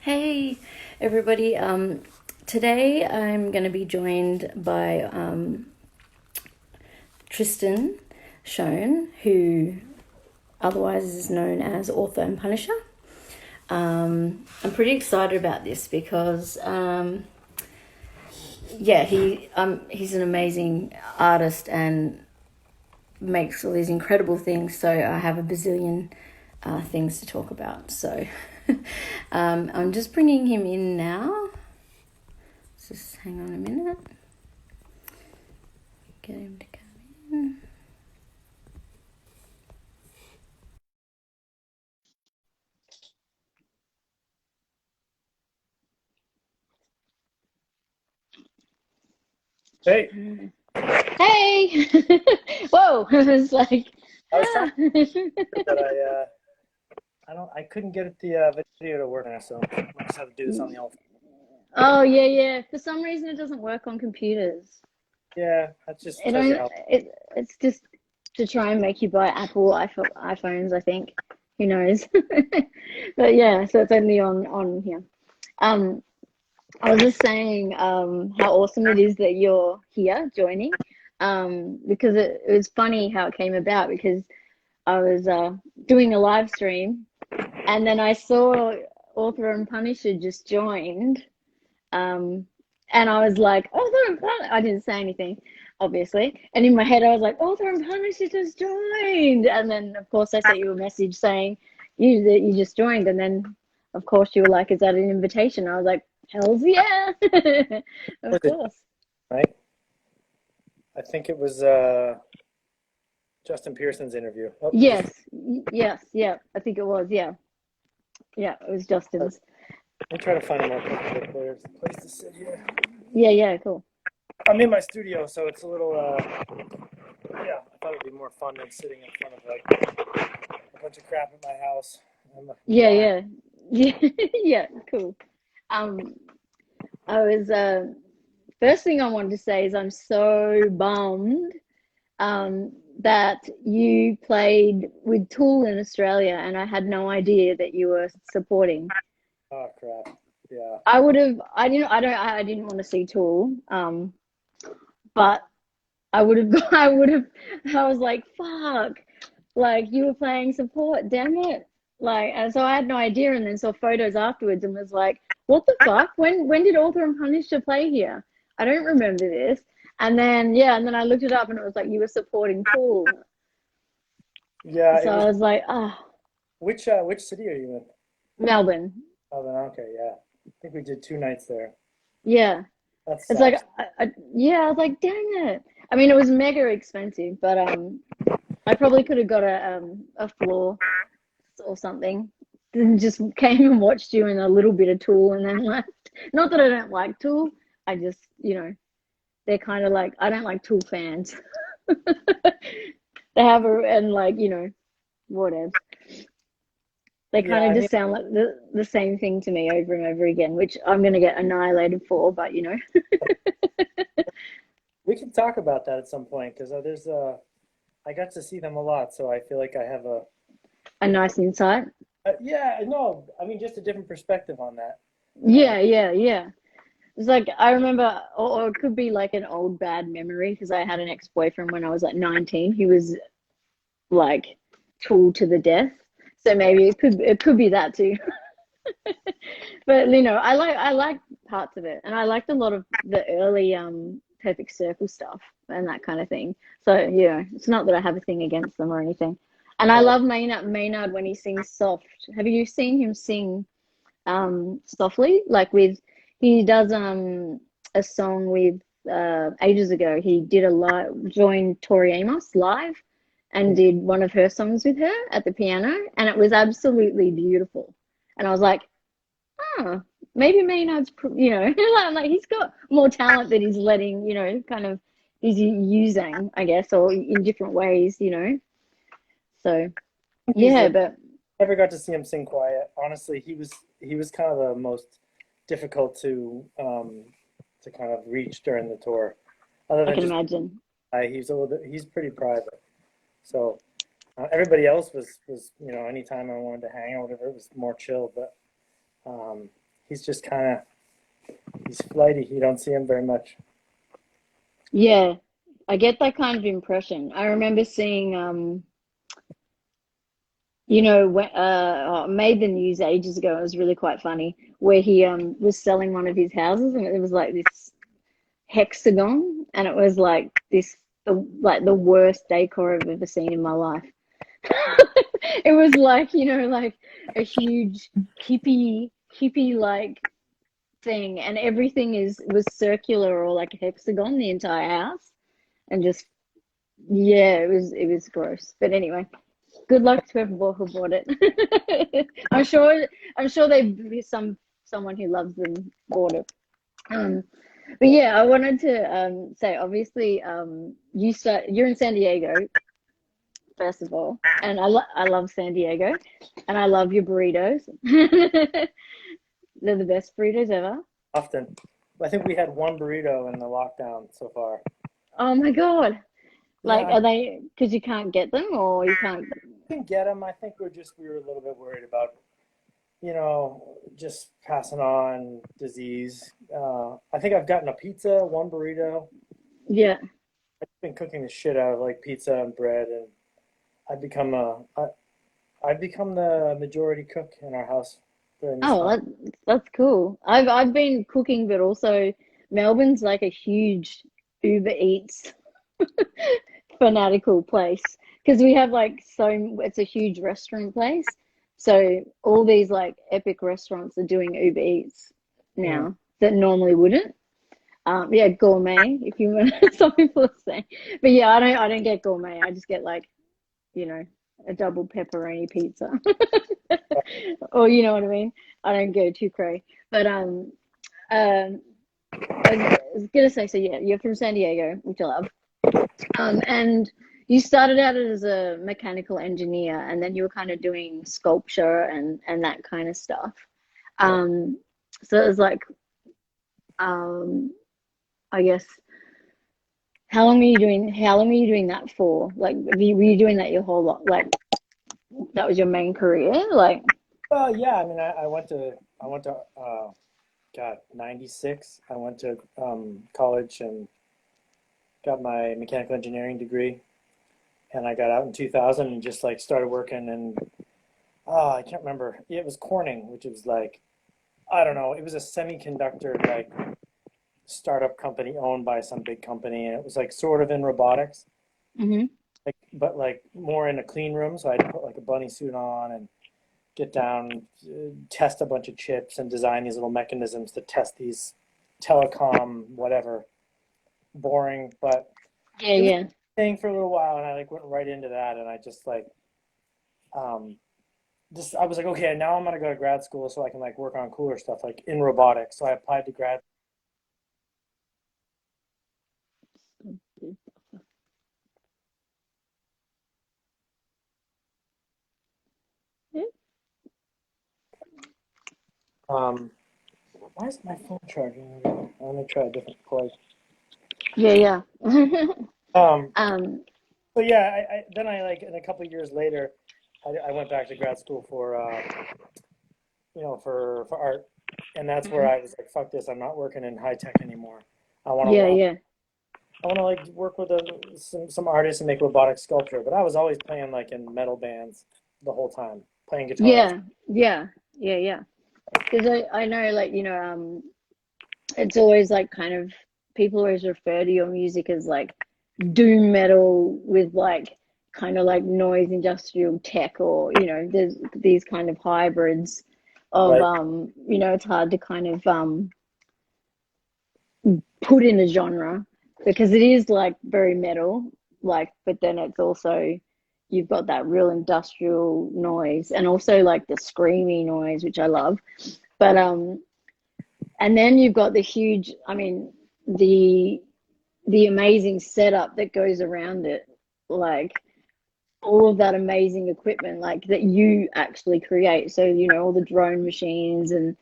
Hey, everybody. Today I'm going to be joined by Tristan Schoen, who otherwise is known as Author and Punisher. I'm pretty excited about this because, he's an amazing artist and makes all these incredible things. So I have a bazillion things to talk about. So I'm just bringing him in now. Just hang on a minute. Get him to come in. Hey, Hey! Whoa! I was like, I was trying ah. that I couldn't get the video to work, so I just have to do this on the old. Oh yeah, yeah. For some reason, it doesn't work on computers. Yeah, that just It tells you don't. how. It's just to try and make you buy Apple iPhones. I think. Who knows? But yeah, so it's only on here. Um, I was just saying how awesome it is that you're here joining. Because it was funny how it came about because I was doing a live stream. And then I saw Author and Punisher just joined. Um, and I was like, Author and Punisher. I didn't say anything, obviously. And in my head, I was like, Author and Punisher just joined. And then, of course, I sent you a message saying you just joined. And then, of course, you were like, is that an invitation? I was like, hell's yeah. Of Was it course. right? I think it was Justin Pearson's interview. Oh, you just Yes. Yes. Yeah. I think it was. Yeah. Yeah. It was Justin's. let me try to find a more comfortable place to sit here. Yeah. Yeah. Cool. I'm in my studio, so it's a little yeah. I thought it'd be more fun than sitting in front of like a bunch of crap at my house. I'm Yeah. flying. Yeah. Yeah. Yeah. Cool. Um, I was first thing I wanted to say is I'm so bummed that you played with Tool in Australia and I had no idea that you were supporting. Oh crap! Yeah. I would have I didn't want to see Tool, but I would have I was like, fuck, like you were playing support, damn it. Like, and so I had no idea and then saw photos afterwards and was like, what the fuck? When did Author and Punisher play here? I don't remember this. And then yeah, and then I looked it up and it was like you were supporting Tool. Yeah, So it I was. was like, ah, Which city are you in? Melbourne. Oh, then okay, yeah. I think we did 2 nights there. Yeah. That It's like sucks. yeah, I was like, dang it. I mean, it was mega expensive, but I probably could have got a floor or something. Then just came and watched you in a little bit of Tool and then left. Not that I don't like Tool. I just, they're kind of like I don't like Tool fans. They have a and like, whatever. They Yeah, kind of I mean, just sound like the same thing to me over and over again, which I'm gonna get annihilated for, but we can talk about that at some point because I got to see them a lot, so I feel like I have a you know, nice insight. yeah, no, I mean, just a different perspective on that. Um, Yeah, yeah, yeah. It's like I remember, or it could be like an old bad memory because I had an ex-boyfriend when I was like 19. He was like Tool to the death. So maybe it could be that too. But I like parts of it, and I liked a lot of the early Perfect Circle stuff and that kind of thing. So it's not that I have a thing against them or anything. And I oh, love Maynard when he sings soft. Have you seen him sing softly? Like with he does a song with ages ago. He did a live joined Tori Amos live and did one of her songs with her at the piano, and it was absolutely beautiful. And I was like, oh, maybe Maynard's, like he's got more talent that he's letting, kind of he's using, I guess, or in different ways. So he's yeah, but never got to see him sing quiet. Honestly, he was kind of the most difficult to kind of reach during the tour. Other I than can just imagine. he's a little bit he's pretty private. So everybody else was anytime I wanted to hang or whatever, it was more chill. But um, he's just kind of, he's flighty. You don't see him very much. Yeah, I get that kind of impression. I remember seeing when made the news ages ago. It was really quite funny where he was selling one of his houses, and it was like this hexagon, and it was like the worst decor I've ever seen in my life. It was like, like a huge hippie like thing, and everything was circular or like a hexagon, the entire house, and just yeah, it was gross. But anyway, good luck to whoever who bought it. I'm sure they someone who loves them bought it. Um, but yeah, I wanted to say obviously you're in San Diego first of all, and I love San Diego, and I love your burritos. They're the best burritos ever. Often. I think we had one burrito in the lockdown so far. Oh my God. Like, Yeah, are they because you can't get them or you can't? I can get them. I think we were a little bit worried about, just passing on disease. I think I've gotten a pizza, one burrito. Yeah. I've been cooking the shit out of like pizza and bread, and I've become I've become the majority cook in our house during this Oh, time. that's cool. I've been cooking, but also Melbourne's like a huge Uber Eats fanatical place because we have like it's a huge restaurant place. So all these like epic restaurants are doing Uber Eats Mm. now that normally wouldn't. Yeah, gourmet if you want. Some people are saying, but yeah, I don't get gourmet. I just get like you know a double pepperoni pizza, or you know what I mean. I don't go too cray, but um, I was gonna say so. Yeah, you're from San Diego, which I love. And you started out as a mechanical engineer, and then you were kind of doing sculpture and that kind of stuff. Yeah. Um, so it was like, um, I guess, How long were you doing that for? Like, were you doing that your whole lot? Like, that was your main career? Like, Well, yeah. I mean, I went to God, 96. I went to college and got my mechanical engineering degree, and I got out in 2000 and just like started working. And I can't remember. It was Corning, which was like, I don't know. It was a semiconductor like startup company owned by some big company, and it was like sort of in robotics, hmm like but like more in a clean room. So I had to put like a bunny suit on and get down, test a bunch of chips, and design these little mechanisms to test these telecom whatever. Boring, but yeah, it was yeah. a thing for a little while, and I like went right into that, and I just like um just I was like, okay, now I'm gonna go to grad school so I can like work on cooler stuff like in robotics. So I applied to grad. Um, why is my phone charging? Let me try a different plug. Yeah, yeah. Um, Um, so yeah, then I like in a couple of years later, I went back to grad school for for art, and that's where mhm. I was like, fuck this, I'm not working in high tech anymore. I want Yeah, to yeah. I want to like work with some artists and make robotic sculpture. But I was always playing like in metal bands the whole time, playing guitars. Yeah, yeah, yeah, yeah. Because I know, like, it's always like kind of people always refer to your music as like doom metal with like kind of like noise industrial tech, or there's these kind of hybrids of Right. it's hard to kind of put in a genre because it is like very metal, like, but then it's also you've got that real industrial noise and also like the screamy noise, which I love. But and then you've got the huge, I mean, the the amazing setup that goes around it, like all of that amazing equipment, like that you actually create. So all the drone machines and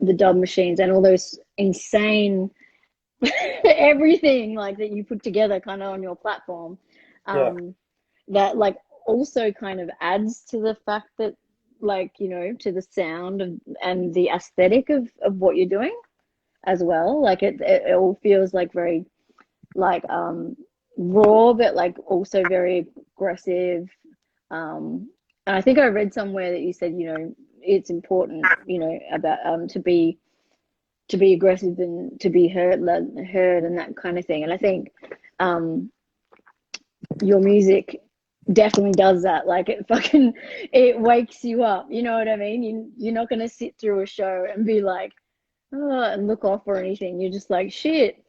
the dub machines and all those insane everything like that you put together kind of on your platform. Yeah. Um, that like also kind of adds to the fact that like, you know, to the sound and the aesthetic of what you're doing as well. Like it all feels like very like raw, but like also very aggressive. And I think I read somewhere that you said, you know, it's important, you know, about to be aggressive and to be heard and that kind of thing. And I think um your music definitely does that. Like it wakes you up. You know what I mean? You're not gonna sit through a show and be like, oh, and look off or anything. You're just like shit,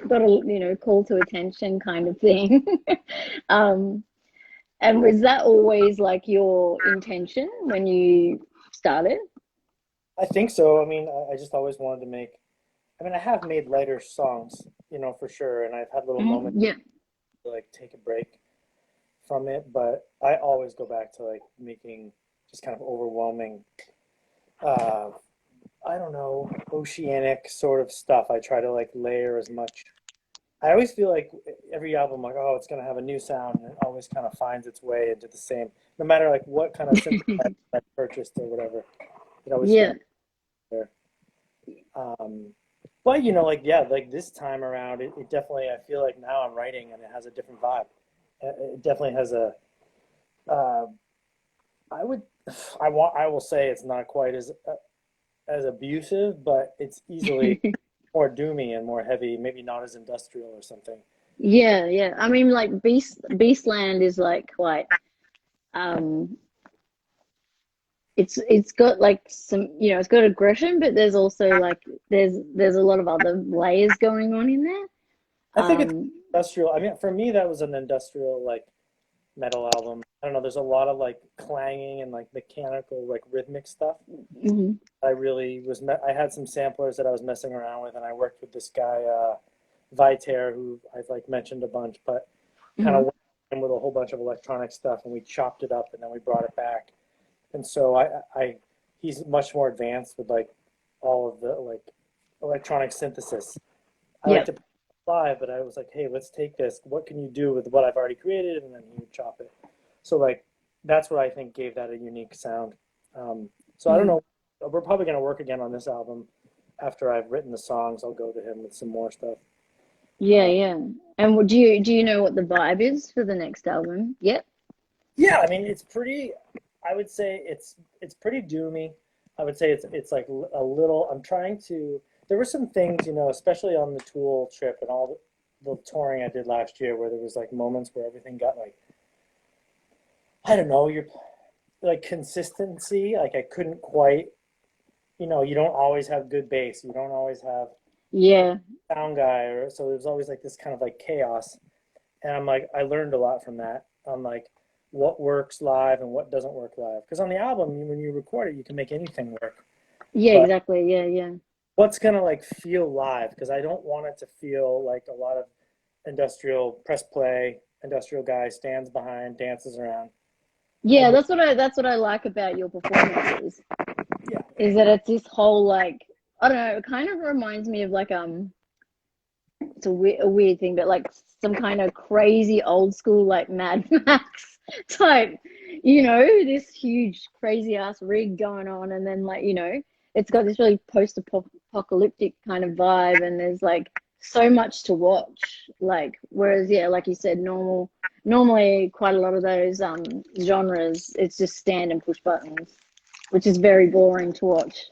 gotta, you know, call to attention kind of thing. um, and was that always like your intention when you started? I think so. I mean, I just always wanted to make. I mean, I have made lighter songs, for sure, and I've had little moments Yeah. to like take a break from it, but I always go back to like making just kind of overwhelming, uh, I don't know, oceanic sort of stuff. I try to like layer as much. I always feel like every album, like, oh, it's gonna have a new sound, and it always kind of finds its way into the same, no matter like what kind of synthesizer I purchased or whatever. It always Yeah. feels there. Um, but like yeah, like this time around, it definitely. I feel like now I'm writing, and it has a different vibe. It definitely has a. Uh, I would, I will say it's not quite as abusive, but it's easily more doomy and more heavy. Maybe not as industrial or something. Yeah, yeah. I mean, like Beastland is like quite um it's got like some, you know, it's got aggression, but there's also like there's a lot of other layers going on in there. I think it's Um, industrial. I mean, for me, that was an industrial like metal album. I don't know. There's a lot of like clanging and like mechanical, like rhythmic stuff. mhm, I really was. I had some samplers that I was messing around with, and I worked with this guy, Viter, who I've like mentioned a bunch, but kind of mhm. worked in with a whole bunch of electronic stuff, and we chopped it up, and then we brought it back. And so he's much more advanced with like all of the like electronic synthesis. I like Yep. to play live, but I was like, hey, let's take this. What can you do with what I've already created? And then he would chop it. So like that's what I think gave that a unique sound. So I don't Mm. know. We're probably gonna work again on this album after I've written the songs. I'll go to him with some more stuff. Yeah, Uh, yeah. And do you know what the vibe is for the next album? Yep. yeah, I mean it's pretty. I would say it's pretty doomy. I would say it's like a little. I'm trying to. There were some things, especially on the Tool trip and all the touring I did last year, where there was like moments where everything got like, I don't know, you're like consistency. Like I couldn't quite. You don't always have good bass. You don't always have Yeah. sound guy, or so there's always like this kind of like chaos. And I'm like, I learned a lot from that on like what works live and what doesn't work live. Because on the album, when you record it, you can make anything work. Yeah, But exactly. Yeah, yeah. what's gonna like feel live? Because I don't want it to feel like a lot of industrial press play, industrial guy stands behind, dances around. I Yeah, really, that's what I like about your performances, yeah, is that it's this whole like, I don't know, it kind of reminds me of like it's a weird thing, but like some kind of crazy old school like Mad Max type, you know, this huge crazy ass rig going on, and then like, you know, it's got this really post-apocalyptic kind of vibe, and there's like so much to watch. Like, whereas yeah, like you said, normally quite a lot of those genres, it's just stand and push buttons, which is very boring to watch.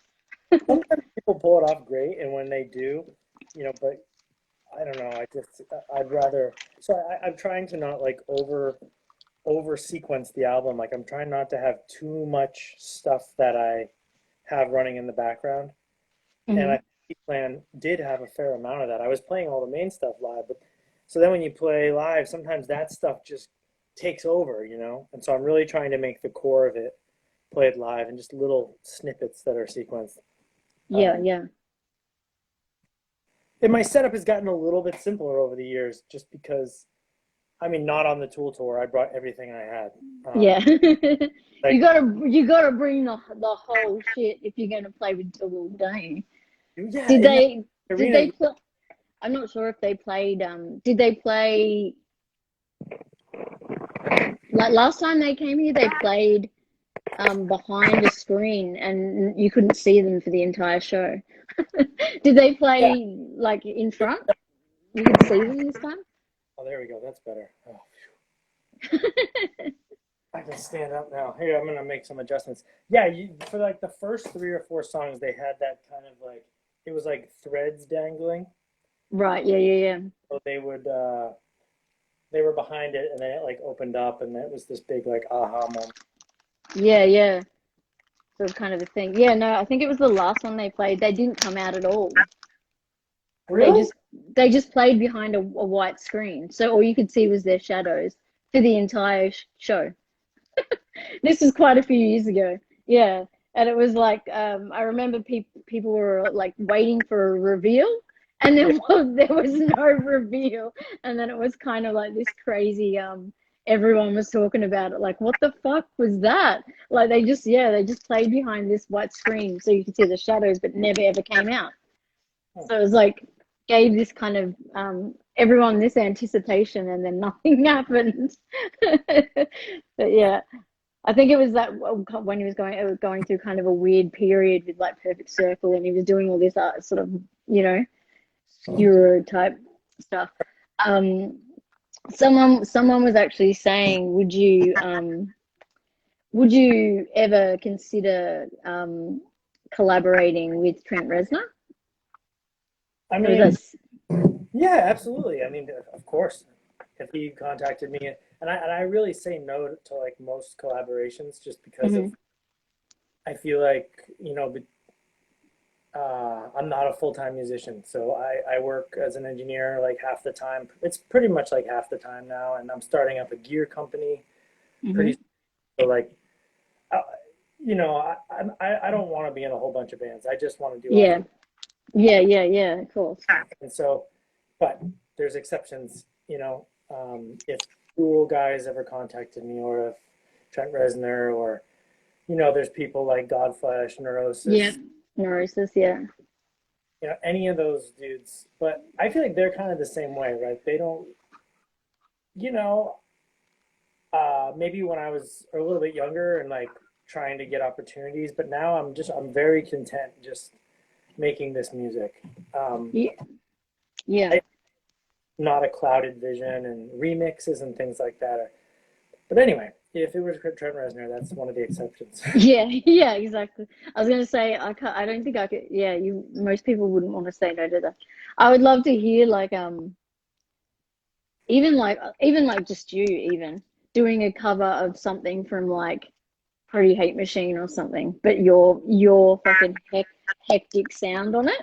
sometimes people pull it off great, and when they do, but I don't know. I'd rather. So I'm trying to not like over sequence the album. Like I'm trying not to have too much stuff that I have running in the background. And Hmm. I think Plan did have a fair amount of that. I was playing all the main stuff live, but so then when you play live, sometimes that stuff just takes over. And so I'm really trying to make the core of it played live and just little snippets that are sequenced. Yeah, Um, yeah. and my setup has gotten a little bit simpler over the years, just because I mean, not on the Tool tour. I brought everything I had. Yeah. Like, You gotta bring the whole shit if you're gonna play with Tool, don't you? yeah, Did in that they arena, play? I'm not sure if they played. Did they play like last time they came here? They played behind a screen, and you couldn't see them for the entire show. Did they Yeah. play like in front? You could see them this time? Oh, there we go. That's better. Oh, I can stand up now. Here, I'm gonna make some adjustments. Yeah, for like the first 3 or 4 songs, they had that kind of like it was like threads dangling. Right, yeah. So they were behind it, and then it like opened up, and it was this big like aha moment. Yeah. So it's kind of a thing. Yeah, no, I think it was the last one they played. They didn't come out at all. They Really? just they just played behind a white screen. So all you could see was their shadows for the entire show. This was quite a few years ago. Yeah. And it was like I remember people were like waiting for a reveal, and Yeah. there was no reveal, and then it was kind of like this crazy everyone was talking about it like, what the fuck was that? Like they just played behind this white screen so you could see the shadows, but never ever came out. So it was like gave this kind of everyone this anticipation, and then nothing happened. But yeah, I think it was that when he was going through kind of a weird period with like Perfect Circle, and he was doing all this sort of, you know, Euro type stuff. Um, someone was actually saying, would you ever consider collaborating with Trent Reznor? I Or mean, that's yeah, absolutely. I mean, of course, if he contacted me, and I really say no to like most collaborations just because of Mhm. I feel like I'm not a full-time musician, so I work as an engineer like half the time. It's pretty much like half the time now, and I'm starting up a gear company pretty Mhm. soon. So like, uh, I don't want to be in a whole bunch of bands. I just want to do off Yeah. the Yeah, of course. and so, but there's exceptions. If Tool guys ever contacted me, or if Trent Reznor, or there's people like Godflesh, Yeah. Neurosis, Neurosis, yeah. any of those dudes. But I feel like they're kind of the same way, right? They don't, you know, maybe when I was a little bit younger and like trying to get opportunities, but now I'm very content just making this music. Yeah. Yeah. I, not a clouded vision and remixes and things like that. But anyway, if it was Trent Reznor, that's one of the exceptions. Yeah, exactly. I was gonna say I don't think I could. Yeah, most people wouldn't want to say no to that. I would love to hear like even like just you even doing a cover of something from like Pretty Hate Machine or something, but your fucking hectic sound on it.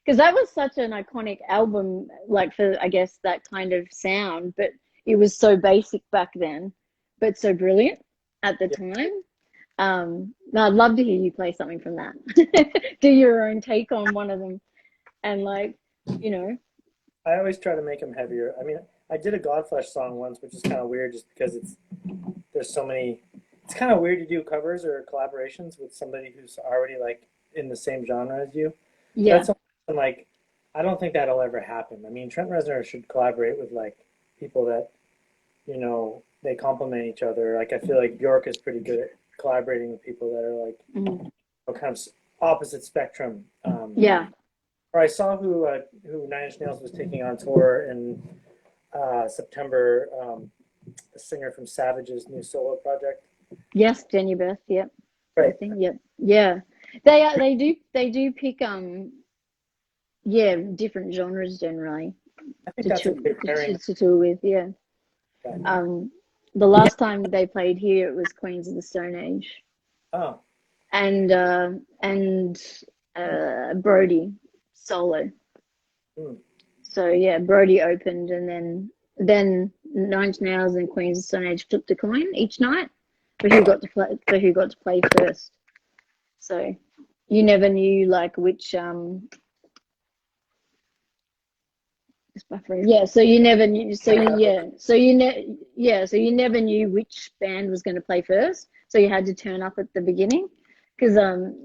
Because that was such an iconic album, like for I guess that kind of sound, but it was so basic back then, but so brilliant at the Yeah, time. No, I'd love to hear you play something from that. Do your own take on one of them, and like, you know, I always try to make them heavier. I mean, I did a Godflesh song once, which is kind of weird, just because there's so many. It's kind of weird to do covers or collaborations with somebody who's already like in the same genre as you. So yeah, that's something like I don't think that'll ever happen. I mean, Trent Reznor should collaborate with like people that they complement each other. Like I feel like Bjork is pretty good at collaborating with people that are like mhm. kind of opposite spectrum. Yeah, Or I saw who Nine Inch Nails was taking on tour in September. The singer from Savage's new solo project. yes, Jenny Beth, yep, I Right. think, yep, yeah. They do pick yeah, different genres generally I think that's a great pairing. to tour with, yeah. Um, the last time they played here, it was Queens of the Stone Age, Oh, and Brody solo. hmm. So yeah, Brody opened, and then Nine Inch Nails and Queens of the Stone Age flipped a coin each night for who got to play first. So you never knew like which yeah, so you never knew. So you never knew which band was going to play first. So you had to turn up at the beginning, because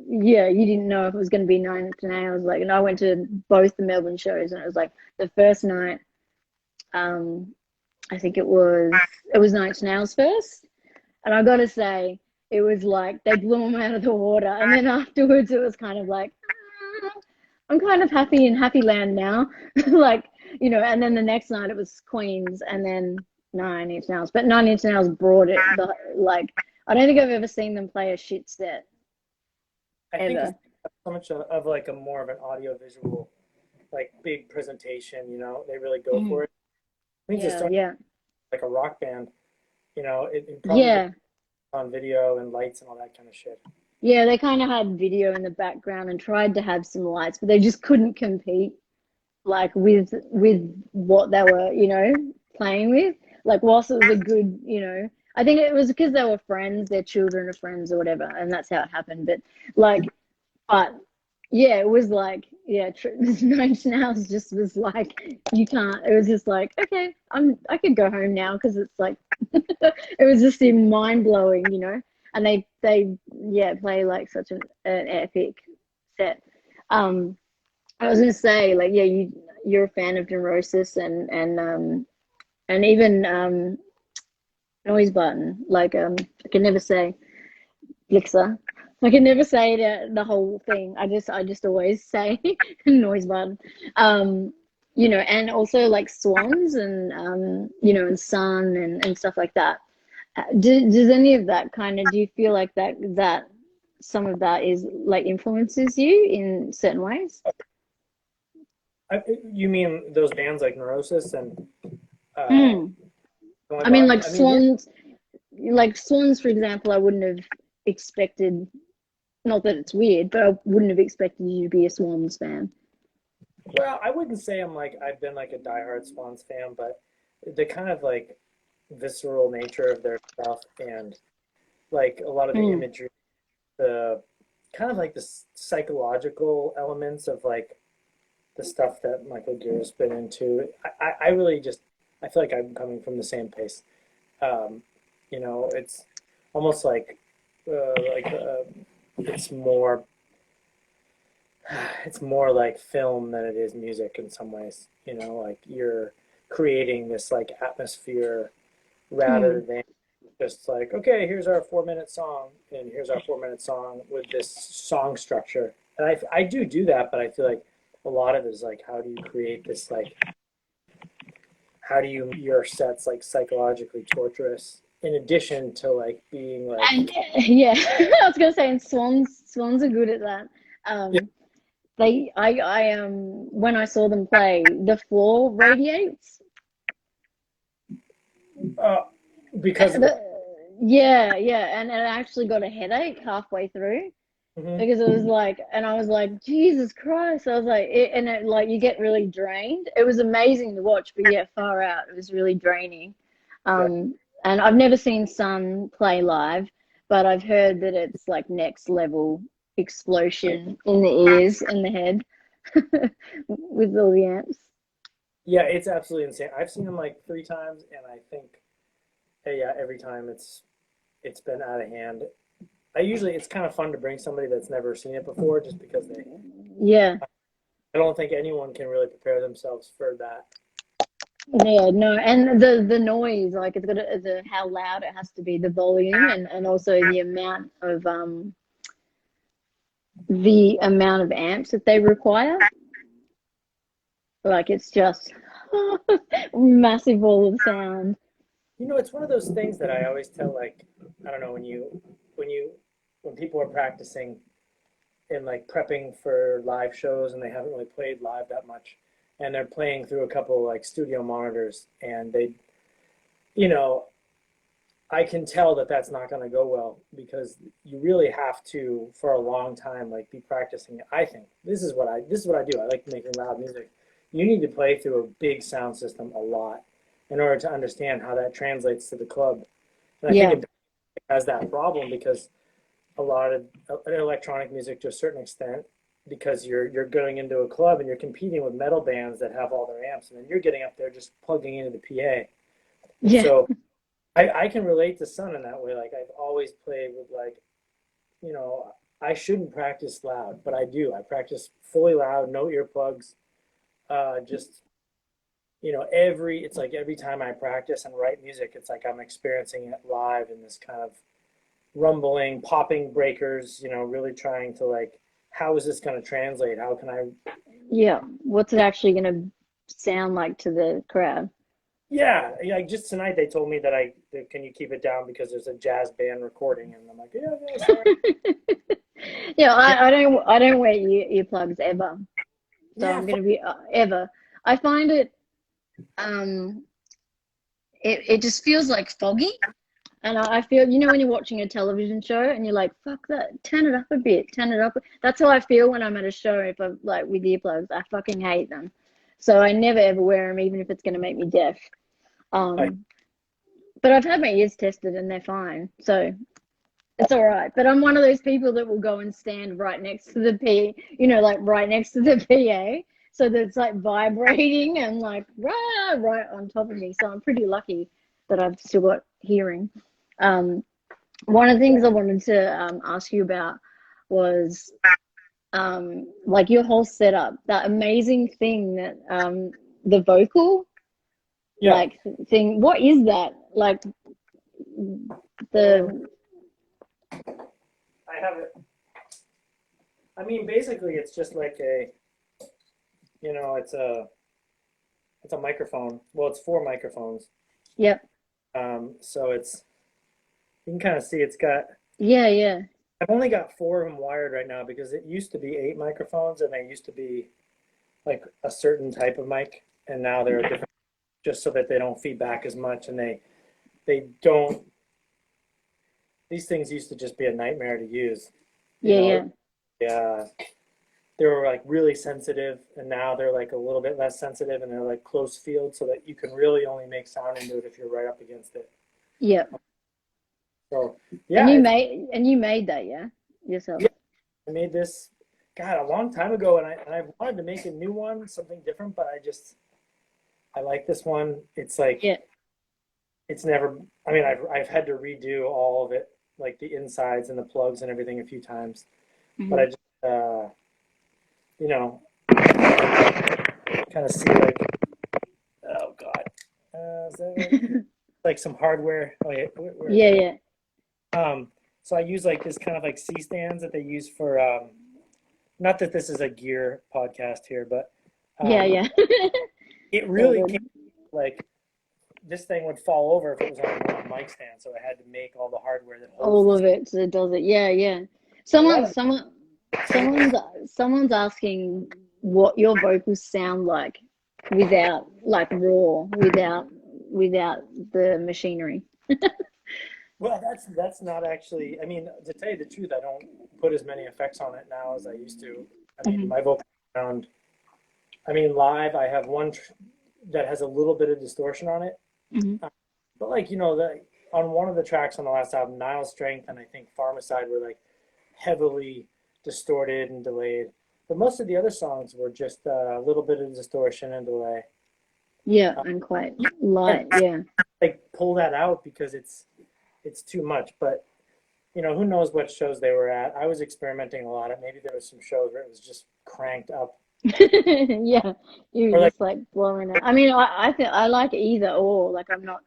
yeah, you didn't know if it was going to be Nine Inch Nails. Like, and I went to both the Melbourne shows, and it was like the first night. I think it was Nine Inch Nails first, and I got to say, it was like they blew them out of the water. And then afterwards, it was kind of like, I'm kind of happy in Happy Land now. Like, you know, and then the next night it was Queens and then Nine Inch Nails. But Nine Inch Nails brought it, like, I don't think I've ever seen them play a shit set I think ever. it's so much of like a more of an audio visual, like big presentation, you know, they really go Mm. for it. I think just Yeah, yeah, like a rock band, you know, it probably yeah. on video and lights and all that kind of shit. Yeah, they kind of had video in the background and tried to have some lights, but they just couldn't compete like with what they were, you know, playing with. Like whilst it was a good, you know, I think it was because they were friends, their children are friends or whatever, and that's how it happened. But like, but yeah, it was like, yeah, Nine Inch Nails just was like, you can't. It was just like, okay, I could go home now because it's like, it was just mind blowing, you know. And they yeah play like such an epic set. Um, I was gonna say like, yeah, you're a fan of Neurosis and even Noise Button. Like I can never say Blixer. I can never say the whole thing. I just always say Noise Button. Um, you know, and also like Swans and you know, and Sun and stuff like that. Does any of that kind of, do you feel like that some of that is like influences you in certain ways? You mean those bands like Neurosis and uh, Mm. Going I mean, Bond? like I mean, yeah. Swans, for example, I wouldn't have expected, not that it's weird, but I wouldn't have expected you to be a Swans fan. Well, I wouldn't say I've been like a diehard Swans fan, but the kind of like visceral nature of their stuff and like a lot of the Mm. imagery, the kind of like the psychological elements of like the stuff that Michael Giro's been into. I really just I feel like I'm coming from the same place. Um, you know, it's almost like it's more it's more like film than it is music in some ways. You know, like you're creating this like atmosphere rather Mm. than just like, okay, here's our 4 minute song and here's our 4 minute song with this song structure. And I do that, but I feel like a lot of it is like, how do you create this, like, how do you, your sets like psychologically torturous in addition to like being like, And yeah, I was gonna say, and Swans are good at that. yeah, Um, when I saw them play, the floor radiates. uh, because of the, The, yeah, yeah, and I actually got a headache halfway through mhm, because it was like, and I was like, Jesus Christ! I was like, like you get really drained. It was amazing to watch, but yeah, far out. It was really draining. yeah, And I've never seen Sun play live, but I've heard that it's like next level explosion in the ears and the head with all the amps. yeah, it's absolutely insane. I've seen them like 3 times, and I think, yeah, every time it's been out of hand. I usually it's kind of fun to bring somebody that's never seen it before, just because they. Yeah. I don't think anyone can really prepare themselves for that. Yeah, no, and the noise, like it's got the how loud it has to be, the volume, and also the amount of amps that they require. Like it's just massive wall of sound. You know, it's one of those things that I always tell, like, I don't know, when you when people are practicing and like prepping for live shows and they haven't really played live that much, and they're playing through a couple like studio monitors, and they, you know, I can tell that that's not going to go well because you really have to for a long time like be practicing it. I think this is what I do. I like making loud music. You need to play through a big sound system a lot in order to understand how that translates to the club. And I think Yeah, it has that problem because a lot of electronic music to a certain extent, because you're going into a club and you're competing with metal bands that have all their amps, and then you're getting up there just plugging into the PA. And yeah, so I can relate to Sun in that way. Like I've always played with like, you know, I shouldn't practice loud, but I do. I practice fully loud, no earplugs. Just you know, it's like every time I practice and write music, it's like I'm experiencing it live in this kind of rumbling, popping breakers, really trying to like, how is this going to translate? How can I, Yeah. What's it actually going to sound like to the crowd? yeah, like just tonight they told me that can you keep it down because there's a jazz band recording, and I'm like, yeah, yeah, sorry. Yeah, I don't wear earplugs ever. So Yeah, I'm going to be ever. I find it it just feels like foggy. And I feel, when you're watching a television show and you're like, fuck that, turn it up a bit, turn it up. That's how I feel when I'm at a show. If I'm like with earplugs, I fucking hate them. So I never ever wear them, even if it's going to make me deaf. I, Um, but I've had my ears tested and they're fine. So it's all right. But I'm one of those people that will go and stand right next to the like right next to the PA. So that it's like vibrating and like right on top of me. So I'm pretty lucky that I've still got hearing. Um, One of the things I wanted to ask you about was like your whole setup, that amazing thing that the vocal yeah, like thing. What is that? Like the I have it. I mean, basically, it's just like you know, it's a it's a microphone. Well, it's four microphones. Yep. So you can kind of see it's got. Yeah. I've only got four of them wired right now because it used to be eight microphones, and they used to be like a certain type of mic, and now they're a different, just so that they don't feed back as much, and they don't. These things used to just be a nightmare to use. You Yeah. know, yeah, they were like really sensitive, and now they're like a little bit less sensitive, and they're like close field, so that you can really only make sound into it if you're right up against it. Yep. So And yeah, you it's, made that, yeah, yourself. yeah, I made this, God, a long time ago, and I wanted to make a new one, something different, but I like this one. It's like Yeah. it's never. I mean, I've had to redo all of it, like the insides and the plugs and everything a few times, but Hmm. I just you know kind of see like, oh God, is that it? Like some hardware. Oh yeah, where is it? Yeah. So I use like this kind of like C stands that they use for not that this is a gear podcast here, but um, Yeah. it It's all really came good. like this thing would fall over if it was on a mic stand, so I had to make all the hardware that holds All this. of it, so it does it. Yeah. A lot Someone, of someone, cables. someone's asking what your vocals sound like without, like, raw, without the machinery. Well, that's not actually. I mean, to tell you the truth, I don't put as many effects on it now as I used to. I mean, Hmm. my vocal sound. I mean, live, I have one that has a little bit of distortion on it. Hmm. But like on one of the tracks on the last album, Nile Strength and I think Pharmacide were like heavily distorted and delayed. But most of the other songs were just a little bit of distortion and delay. Yeah, Uh, and quite you light. can't Yeah. like pull that out because it's too much. But who knows what shows they were at? I was experimenting a lot. Maybe there was some shows where it was just cranked up, Yeah, you were or like just like blowing it. I mean, I think I like either or. Like, I'm not.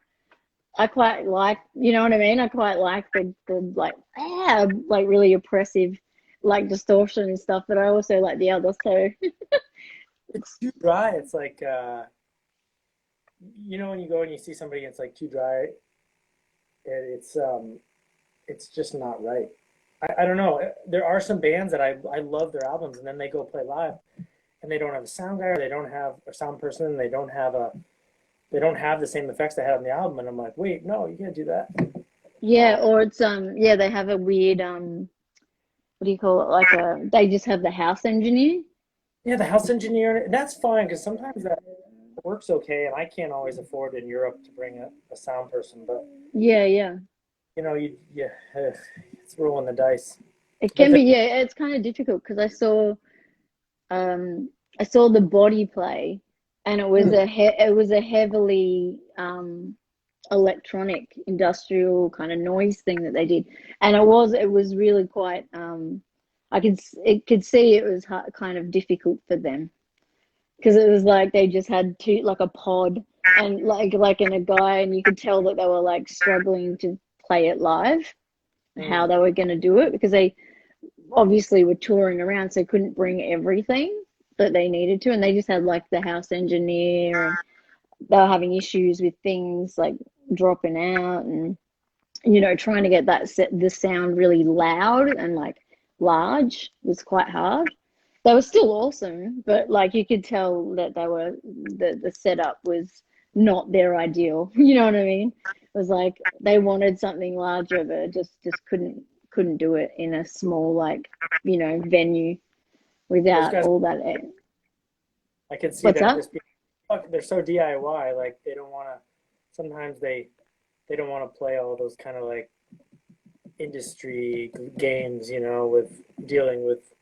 I quite like, you know what I mean? I quite like the like like really oppressive like distortion and stuff, but I also like the other. So it's it's too dry. It's like when you go and you see somebody, and it's like too dry. It's just not right. I don't know. There are some bands that I love their albums, and then they go play live, and they don't have a sound guy, or they don't have a sound person, and they don't have the same effects they had on the album, and I'm like, wait, no, you can't do that. yeah, or it's yeah, they have a weird what do you call it? Like they just have the house engineer. Yeah, the house engineer, and that's fine because sometimes that works okay, and I can't always afford in Europe to bring a sound person, but Yeah. it's rolling the dice. It But can be, yeah, it's kind of difficult because um I saw the body play and it was a heavily electronic industrial kind of noise thing that they did, and it was really quite it could see it was kind of difficult for them because it was like they just had two, like a pod and like in a guy, and you could tell that they were like struggling to play it live. how they were going to do it, because they obviously were touring around, so couldn't bring everything that they needed to, and they just had like the house engineer, and they were having issues with things like dropping out, and trying to get the sound really loud and like large was quite hard. They were still awesome, but like you could tell that the setup was not their ideal. You know what I mean? It was like they wanted something larger, but just couldn't do it in a small like venue Those without guys, all that. I can see What's them up? just being, fuck, they're so DIY. Like they don't want to. Sometimes they don't want to play all those kind of like industry games, with dealing with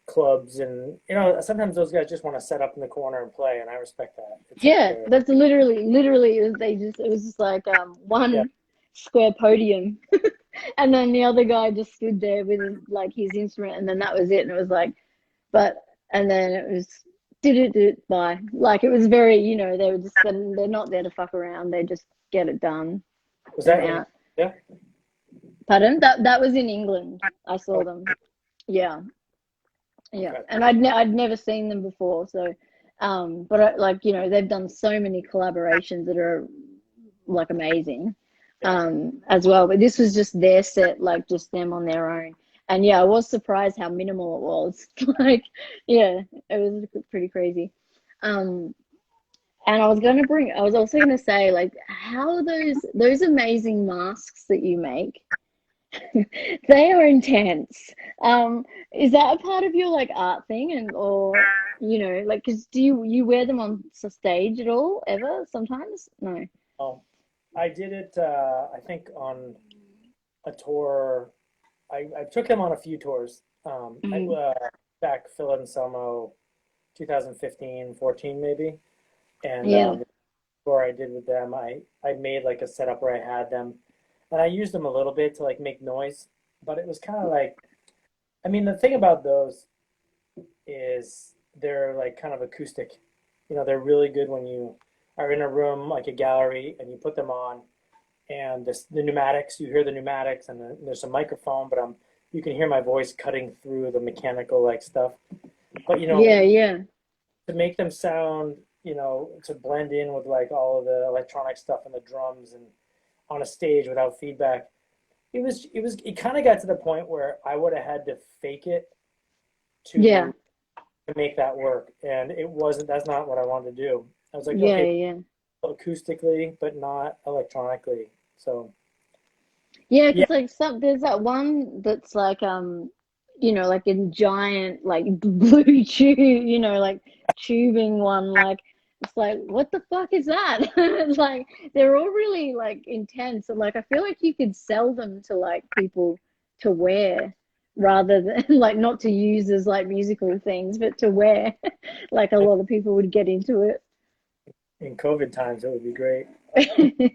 clubs and sometimes those guys just want to set up in the corner and play, and I respect that. It's like Yeah, they're that's literally it was just like yeah. one square podium, and then the other guy just stood there with like his instrument, and then that was it. And it was like, but and then it was did it bye. Like it was very, they were just they're not there to fuck around. They just get it done Was and that in out. yeah? Pardon? That was in England. I saw Oh, them. Yeah, yeah, okay. and I'd never seen them before, so but like they've done so many collaborations that are like amazing Yeah. as well, but this was just their set, like just them on their own. And yeah, I was surprised how minimal it was. Like yeah, it was pretty crazy. um and I was also going to say, like, how those amazing masks that you make, they are intense. Is that a part of your like art thing, and or like, because do you wear them on stage at all ever? Sometimes, no. I did it I think on a tour. I took them on a few tours. I Mm. back Phil and Selmo 2015, 14 maybe. And Yeah, tour I did with them, I made like a setup where I had them, and I used them a little bit to like make noise, but it was kind of like, I mean, the thing about those is they're like kind of acoustic. They're really good when you are in a room like a gallery and you put them on, and the pneumatics, you hear the pneumatics, and there's a microphone, but you can hear my voice cutting through the mechanical like stuff. But yeah, yeah, to make them sound, to blend in with like all of the electronic stuff and the drums and on a stage without feedback, it kind of got to the point where I would have had to fake it yeah, to make that work, and that's not what I wanted to do. I was like, yeah, okay, yeah. acoustically but not electronically. So Yeah, yeah. because like there's that one that's like like a giant like blue tube, like tubing one. Like it's like what the fuck is that? It's like they're all really like intense, and like I feel like you could sell them to like people to wear rather than like not to use as like musical things, but to wear. Like a lot of people would get into In COVID times it would be great. it.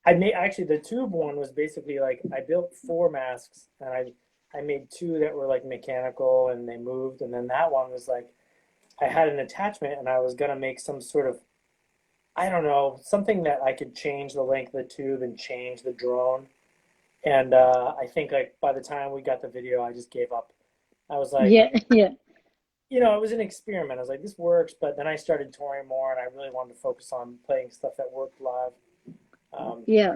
I made actually the tube one was basically like I built four masks, and I made two that were like mechanical and they moved, and then that one was like I had an attachment and I was gonna make some sort of, I don't know, something that I could change the length of the tube and change the drone. And I think like by the time we got the video, I just gave up. I was like, Yeah, yeah, it was an experiment. I was like, this works, but then I started touring more, and I really wanted to focus on playing stuff that worked live. yeah.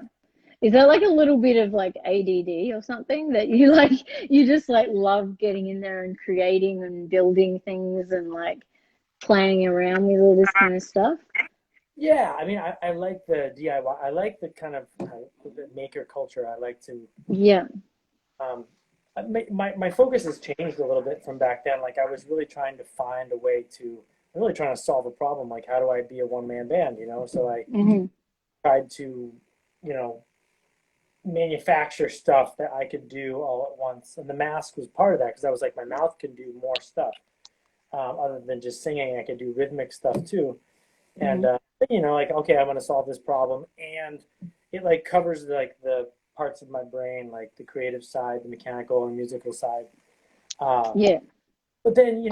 Is that like a little bit of like ADD or something that you like, you just like love getting in there and creating and building things and like playing around with all this kind of stuff? Yeah, I mean, I like the DIY. I like the kind of the maker culture. I like to. Yeah. Um, my focus has changed a little bit from back then. Like I was really trying to find a way to, really trying to solve a problem. Like how do I be a one man band? So I Hmm. tried to, you know, manufacture stuff that I could do all at once. And the mask was part of that because I was like, my mouth can do more stuff other than just singing. I could do rhythmic stuff too. And Hmm. like, okay, I'm going to solve this problem, and it like covers like the parts of my brain, like the creative side, the mechanical and musical side. Uh, Yeah. but then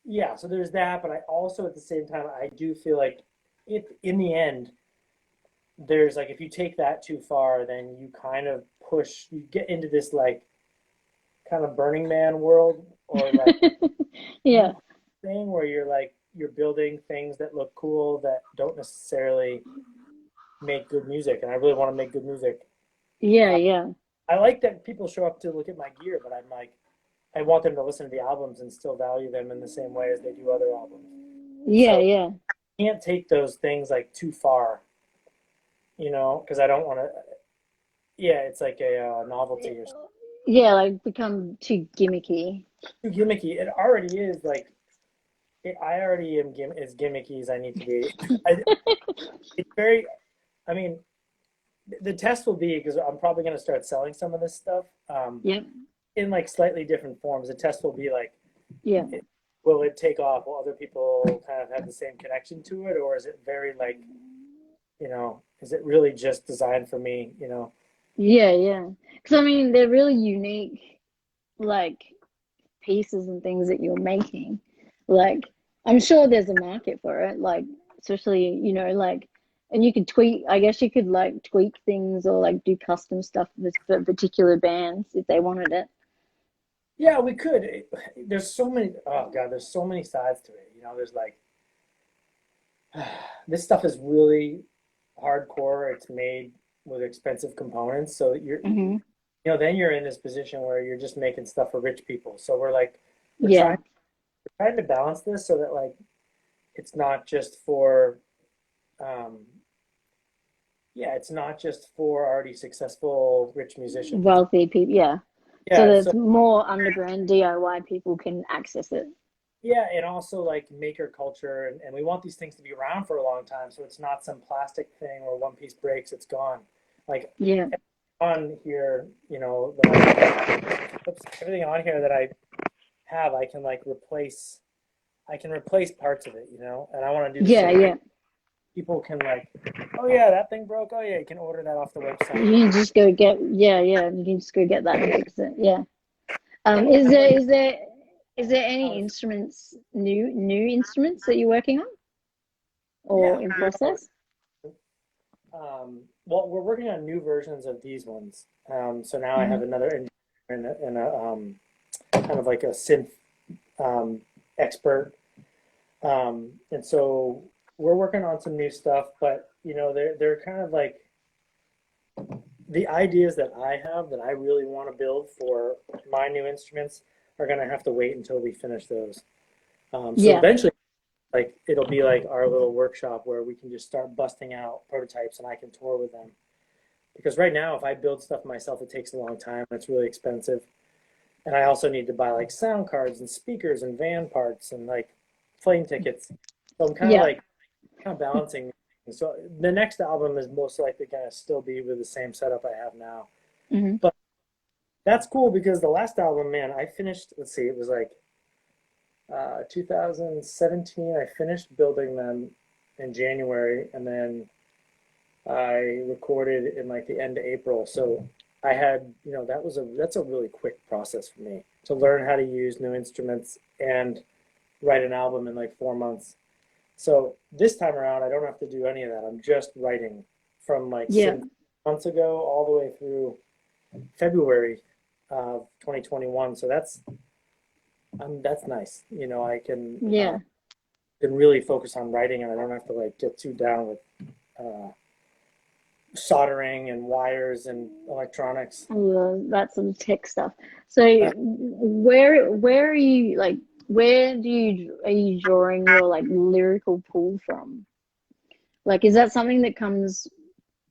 yeah. So there's that, but I also at the same time I do feel like it in the end there's like, if you take that too far, then you kind of you get into this like kind of Burning Man world, or like Yeah. thing where you're like, you're building things that look cool that don't necessarily make good music. And I really want to make good music. Yeah, Uh, yeah. I like that people show up to look at my gear, but I'm like, I want them to listen to the albums and still value them in the same way as they do other albums. Yeah, So yeah. you can't take those things like too far, because I don't want to. Yeah, it's like a novelty or Yeah, like become too gimmicky. too gimmicky. It already is like I already am as gimmicky as I need to be. It's very. I mean, the test will be, because I'm probably going to start selling some of this stuff Yep. in like slightly different forms. The test will be like, Yeah. will it take off? Will other people kind of have the same connection to it, or is it very like, is it really just designed for me? Yeah, yeah. Because I mean, they're really unique, like pieces and things that you're making. Like, I'm sure there's a market for it, like, especially, like, and you could tweak, I guess you could like tweak things or like do custom stuff for particular bands if they wanted it. Yeah, we could. There's so many. Oh God, there's so many sides to it. There's like this stuff is really hardcore. It's made with expensive components, so Hmm. then you're in this position where you're just making stuff for rich people. So we're Yeah. trying to balance this so that like it's not just for um it's not just for already successful rich musicians. Wealthy people, yeah. So Yeah, there's so more underground DIY people can access it. yeah, and also like maker culture, and we want these things to be around for a long time, so it's not some plastic thing where one piece breaks, it's gone. Like Yeah. on here, everything on here that I have, I can like replace. I can replace parts of it, and I want to do the Yeah, same. yeah. People can like, oh yeah, that thing broke. Oh yeah, you can order that off the You website. can just go get, yeah, yeah. You can just go get that and fix it. Yeah. Is I'm there like, any uh, instruments, new instruments that you're working on yeah, or in process? well, we're working on new versions of these ones. So now I have Hmm. another engineer and a kind of like a synth um, expert. And so we're working on some new stuff, but they're kind of like the ideas that I have that I really want to build for my new instruments are going to have to wait until we finish those. So Yeah. eventually, like it'll be like our little workshop where we can just start busting out prototypes and I can tour with them. Because right now, if I build stuff myself, it takes a long time. It's really expensive, and I also need to buy like sound cards and speakers and van parts and like plane tickets. So I'm Yeah. kind of balancing. So the next album is most likely going to still be with the same setup I have now. Hmm. But that's cool because the last album, man, I finished. Let's see, it was like 2017. I finished building them in January, and then I recorded in like the end of April. So I had, that's a really quick process for me to learn how to use new instruments and write an album in like 4 months. So this time around, I don't have to do any of that. I'm just writing from like Yeah. 6 months ago all the way through February of 2021. So that's nice. I Yeah. can really focus on writing, and I don't have to like get too down with uh, soldering and wires and electronics. That sort of tech stuff. So where are you like where are you drawing your like lyrical pull from? Like, is that something that comes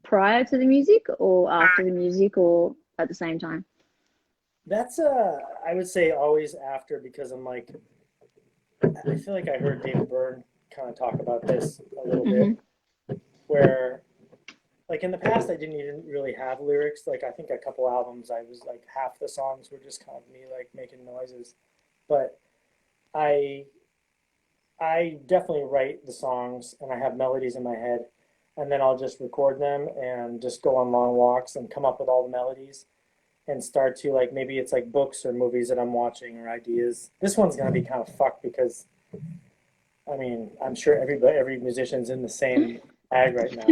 prior to the music or after the music or at the same time? That's I would say always after, because I'm like, I feel like I heard David Byrne kind of talk about this a little Hmm. bit, where like in the past I didn't even really have lyrics. Like I think a couple albums I was like half the songs were just kind of me like making noises, but I I definitely write the songs and I have melodies in my head, and then I'll just record them and just go on long walks and come up with all the melodies and start to like, maybe it's like books or movies that I'm watching or ideas. This one's gonna be kind of fucked because I mean I'm sure every musician's in the same ag right now.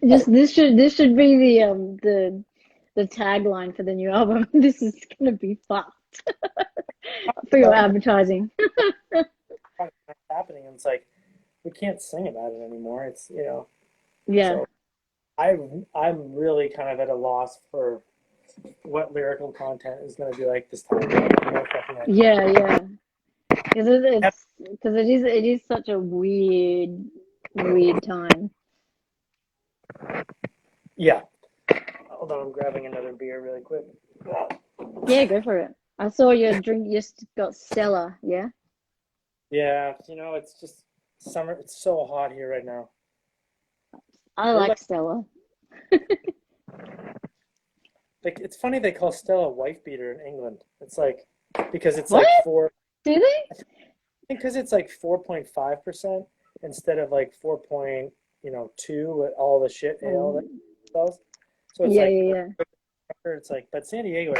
Just this should be the tagline for the new album. This is gonna be fucked for your advertising. What's happening, and it's like we can't sing about it anymore. It's Yeah, so I'm really kind of at a loss for what lyrical content is going to be like this time. No fucking idea. yeah. Because Yep. it is such a weird time. Yeah. Hold on, I'm grabbing another beer really quick. Yeah, go for it. I saw your drink. You just got Stella. Yeah, Yeah, it's just summer. It's so hot here right now. I We're like like, Stella. it's funny they call Stella wife beater in England. It's like because it's What? like four. Do they? I think because it's like 4.5% instead of like 4.2 with all the shit ale that Oh, it sells. So it's yeah, like yeah, it's like, but San Diego is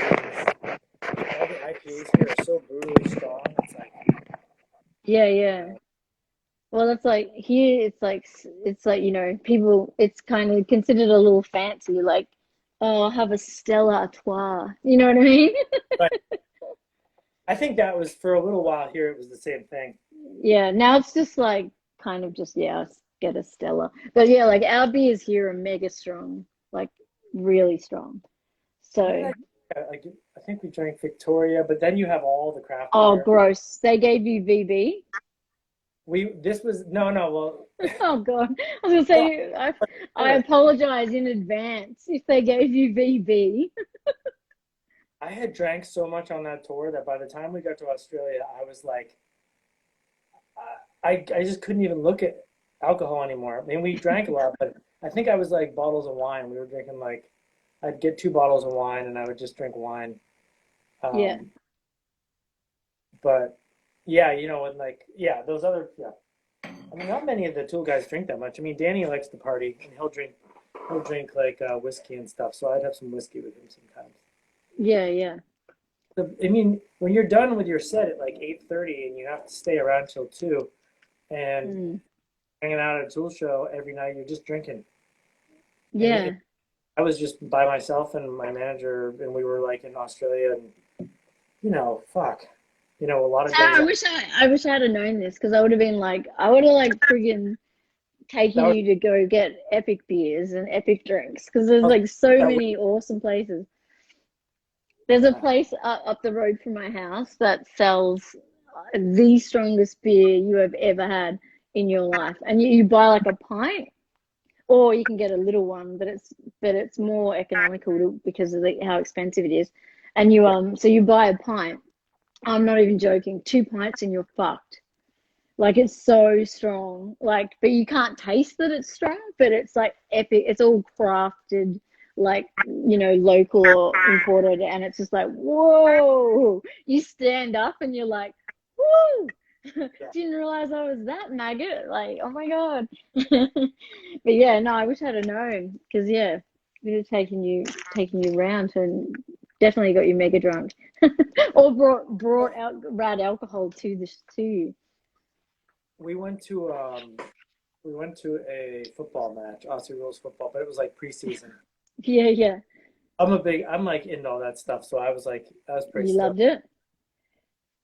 all the IPAs here are so brutally strong. It's like, yeah. Well, that's like here. It's like people. It's kind of considered a little fancy. Like, oh, I'll have a Stella Artois. You know what I mean? but I think that was for a little while here. It was the same thing. Yeah. Now it's just like kind of just get a Stella. But yeah, like our beers here are mega strong, like really strong. What did So, I? Like, I think we drank Victoria, but then you have all the craft oh, beer. gross. They gave you VB. This was no. Well, Oh God. I was gonna well, say I apologize in advance if they gave you VB. I had drank so much on that tour that by the time we got to Australia, I was like, I just couldn't even look at alcohol anymore. I mean, we drank a lot, but I think I was like bottles of wine. We were drinking like, I'd get 2 bottles of wine and I would just drink wine. Yeah. Um, but yeah, and like, yeah, those other, yeah. I mean, not many of the Tool guys drink that much. I mean, Danny likes to party and he'll drink like whiskey and stuff. So I'd have some whiskey with him sometimes. Yeah. I mean, when you're done with your set at like 8:30 and you have to stay around till 2 and Mm. hanging out at a tool show every night, you're just drinking. And Yeah. I was just by myself and my manager, and we were like in Australia, and fuck, a lot of days I wish I had have known this because I would have like friggin' that taken was you to go get epic beers and epic drinks because there's like so that many awesome places. There's a place up the road from my house that sells the strongest beer you have ever had in your life, and you buy like a pint, or you can get a little one, but it's more economical because of how expensive it is. And yeah, so you buy a pint. I'm not even joking. 2 pints and you're fucked. Like it's so strong. Like, but you can't taste that it's strong, but it's like epic. It's all crafted, like, local or imported. And it's just like, whoa, you stand up and you're like, whoa, yeah. didn't realize I was that maggot. Like, oh my God. But yeah, no, I wish I'd have known because yeah, we'd have taken you around and definitely got you mega drunk. Or brought out rad alcohol to you. We went to a football match, Aussie rules football, but it was like preseason. Yeah. I'm like into all that stuff, so I was pretty You stoked. loved it.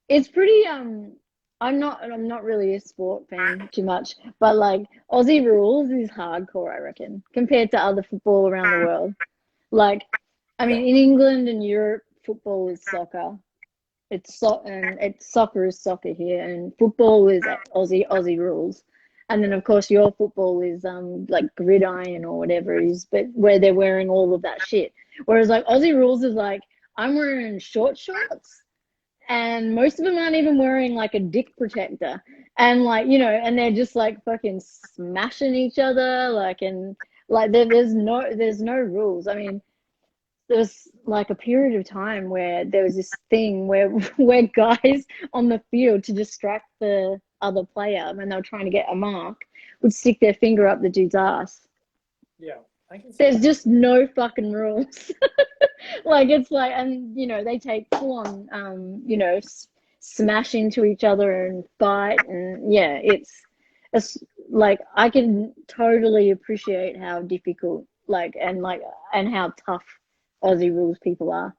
It's pretty I'm not really a sport fan too much, but like Aussie rules is hardcore, I reckon, compared to other football around the world. Like, I Yeah, mean, in England and Europe, football is soccer. It's soccer is soccer here, and football is Aussie rules. And then of course your football is like gridiron or whatever it is, but where they're wearing all of that shit. Whereas like Aussie rules is like I'm wearing short shorts and most of them aren't even wearing like a dick protector and like and they're just like fucking smashing each other like and like there's no rules. I mean, there was like a period of time where there was this thing where where guys on the field to distract the other player when they were trying to get a mark would stick their finger up the dude's ass. yeah, I can see There's that. just no fucking rules. Like it's like, and they take full on smash into each other and fight, and yeah, it's like I can totally appreciate how difficult and how tough Aussie rules people are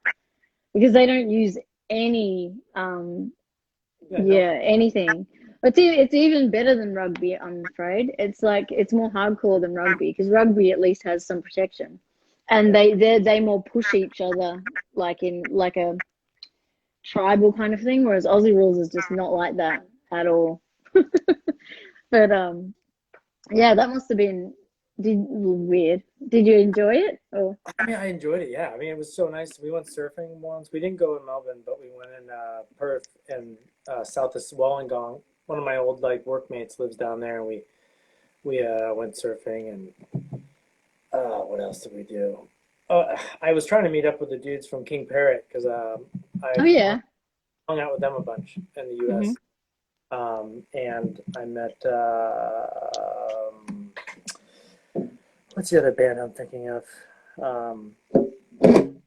because they don't use any Yeah, no. yeah, anything. It's even better than rugby, I'm afraid. It's like it's more hardcore than rugby because rugby at least has some protection, and Yeah. they more push each other like in like a tribal kind of thing, whereas Aussie rules is just not like that at all. But yeah, that must have been weird. Did you enjoy it? Or I mean, I enjoyed it. Yeah, I mean, it was so nice. We went surfing once. We didn't go in Melbourne, but we went in Perth and south of Wollongong. One of my old like workmates lives down there, and we went surfing. And what else did we do? I was trying to meet up with the dudes from King Parrot because oh I've yeah. hung out with them a bunch in the Hmm. U.S. And I met what's the other band I'm thinking of? Um,